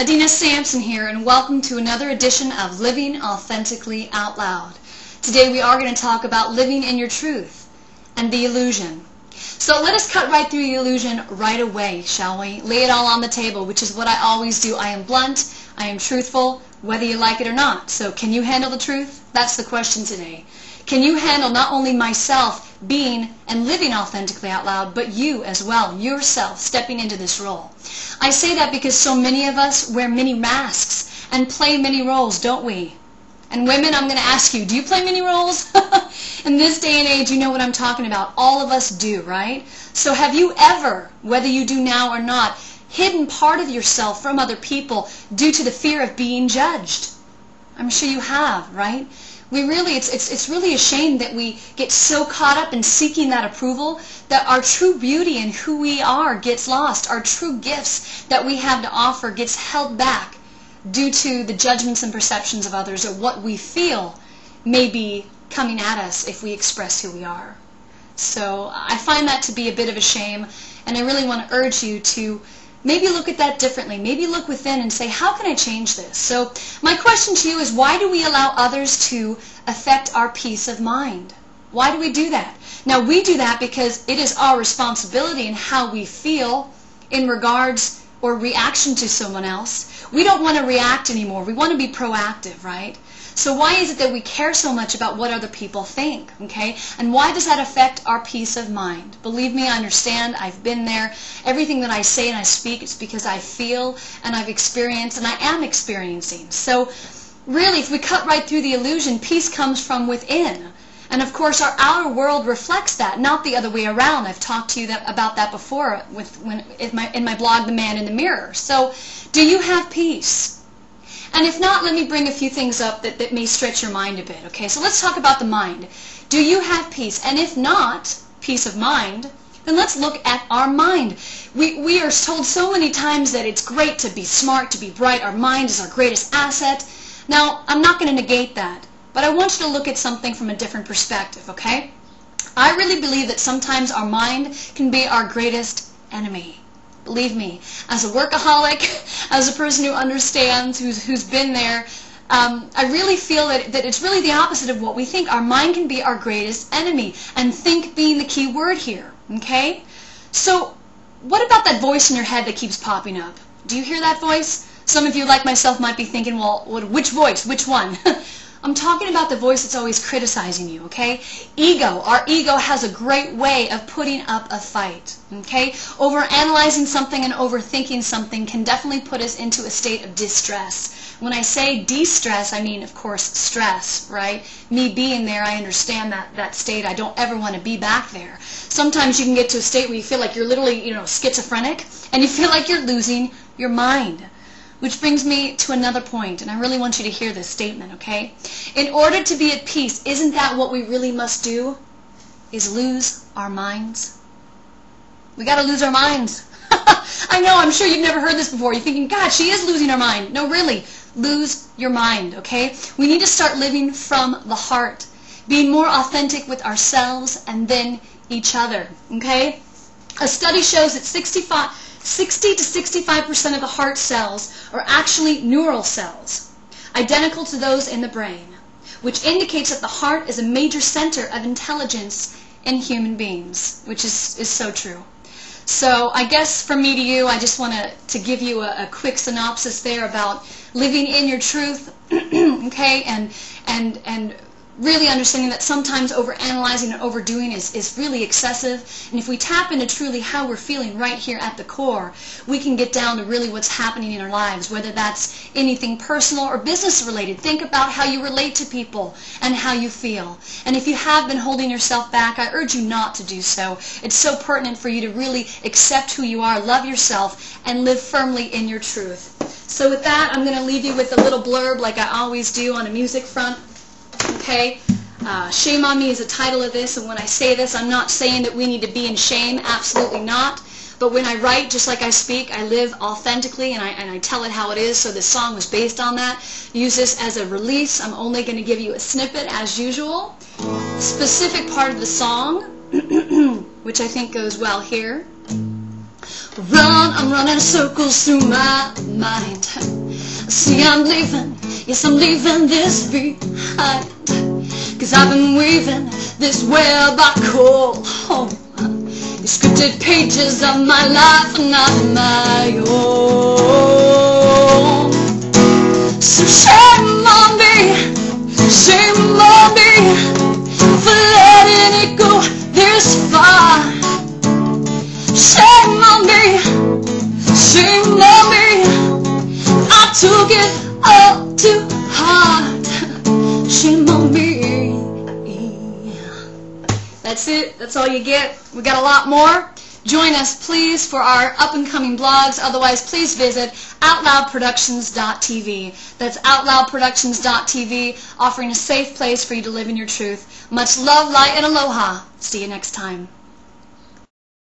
Adena Sampson here, and welcome to another edition of Living Authentically Out Loud. Today we are going to talk about living in your truth and the illusion. So let us cut right through the illusion right away, shall we? Lay it all on the table, which is what I always do. I am blunt, I am truthful, whether you like it or not. So can you handle the truth? That's the question today. Can you handle not only myself being and living authentically out loud, but you as well, yourself, stepping into this role? I say that because so many of us wear many masks and play many roles, don't we? And women, I'm going to ask you, do you play many roles? In this day and age, you know what I'm talking about. All of us do, right? So have you ever, whether you do now or not, hidden part of yourself from other people due to the fear of being judged? I'm sure you have, right? It's really a shame that we get so caught up in seeking that approval that our true beauty and who we are gets lost. Our true gifts that we have to offer gets held back due to the judgments and perceptions of others, or what we feel may be coming at us if we express who we are. So I find that to be a bit of a shame, and I really want to urge you to maybe look at that differently. Maybe look within and say, how can I change this? So my question to you is, why do we allow others to affect our peace of mind? Why do we do that? Now, we do that because it is our responsibility in how we feel in regards or reaction to someone else. We don't want to react anymore. We want to be proactive, right? So why is it that we care so much about what other people think, okay? And why does that affect our peace of mind? Believe me, I understand. I've been there. Everything that I say and I speak, it's because I feel and I've experienced and I am experiencing. So really, if we cut right through the illusion, peace comes from within. And of course, our outer world reflects that, not the other way around. I've talked to you about that before in my blog, The Man in the Mirror. So do you have peace? And if not, let me bring a few things up that may stretch your mind a bit, okay? So let's talk about the mind. Do you have peace? And if not, peace of mind, then let's look at our mind. We are told so many times that it's great to be smart, to be bright. Our mind is our greatest asset. Now, I'm not going to negate that, but I want you to look at something from a different perspective, okay? I really believe that sometimes our mind can be our greatest enemy. Believe me, as a workaholic, as a person who understands, who's been there, I really feel that it's really the opposite of what we think. Our mind can be our greatest enemy, and think being the key word here, okay? So what about that voice in your head that keeps popping up? Do you hear that voice? Some of you, like myself, might be thinking, well, which voice? Which one? I'm talking about the voice that's always criticizing you, okay? Ego. Our ego has a great way of putting up a fight, okay? Overanalyzing something and overthinking something can definitely put us into a state of distress. When I say de-stress, I mean, of course, stress, right? Me being there, I understand that state. I don't ever want to be back there. Sometimes you can get to a state where you feel like you're literally, schizophrenic, and you feel like you're losing your mind. Which brings me to another point, and I really want you to hear this statement, okay? In order to be at peace, isn't that what we really must do? Is lose our minds? We got to lose our minds. I know, I'm sure you've never heard this before. You're thinking, God, she is losing her mind. No, really, lose your mind, okay? We need to start living from the heart, being more authentic with ourselves and then each other, okay? A study shows that 60 to 65% of the heart cells are actually neural cells, identical to those in the brain, which indicates that the heart is a major center of intelligence in human beings, which is so true. So I guess from me to you, I just want to give you a quick synopsis there about living in your truth, okay, and really understanding that sometimes overanalyzing and overdoing is really excessive. And if we tap into truly how we're feeling right here at the core, we can get down to really what's happening in our lives, whether that's anything personal or business related. Think about how you relate to people and how you feel. And if you have been holding yourself back, I urge you not to do so. It's so pertinent for you to really accept who you are, love yourself, and live firmly in your truth. So with that, I'm going to leave you with a little blurb like I always do on a music front. Okay, Shame on Me is the title of this, and when I say this, I'm not saying that we need to be in shame, absolutely not. But when I write, just like I speak, I live authentically, and I tell it how it is, so this song was based on that. Use this as a release. I'm only going to give you a snippet, as usual. A specific part of the song, which I think goes well here. I'm running circles through my mind. See, I'm leaving, yes, I'm leaving this behind. 'Cause I've been weaving this web I call home. The scripted pages of my life are not my own. So shame on me for letting it go this far. Shame on me, I took it all too hard. Shame on me. That's it. That's all you get. We got a lot more. Join us, please, for our up-and-coming blogs. Otherwise, please visit OutLoudProductions.tv. That's OutLoudProductions.tv, offering a safe place for you to live in your truth. Much love, light, and aloha. See you next time.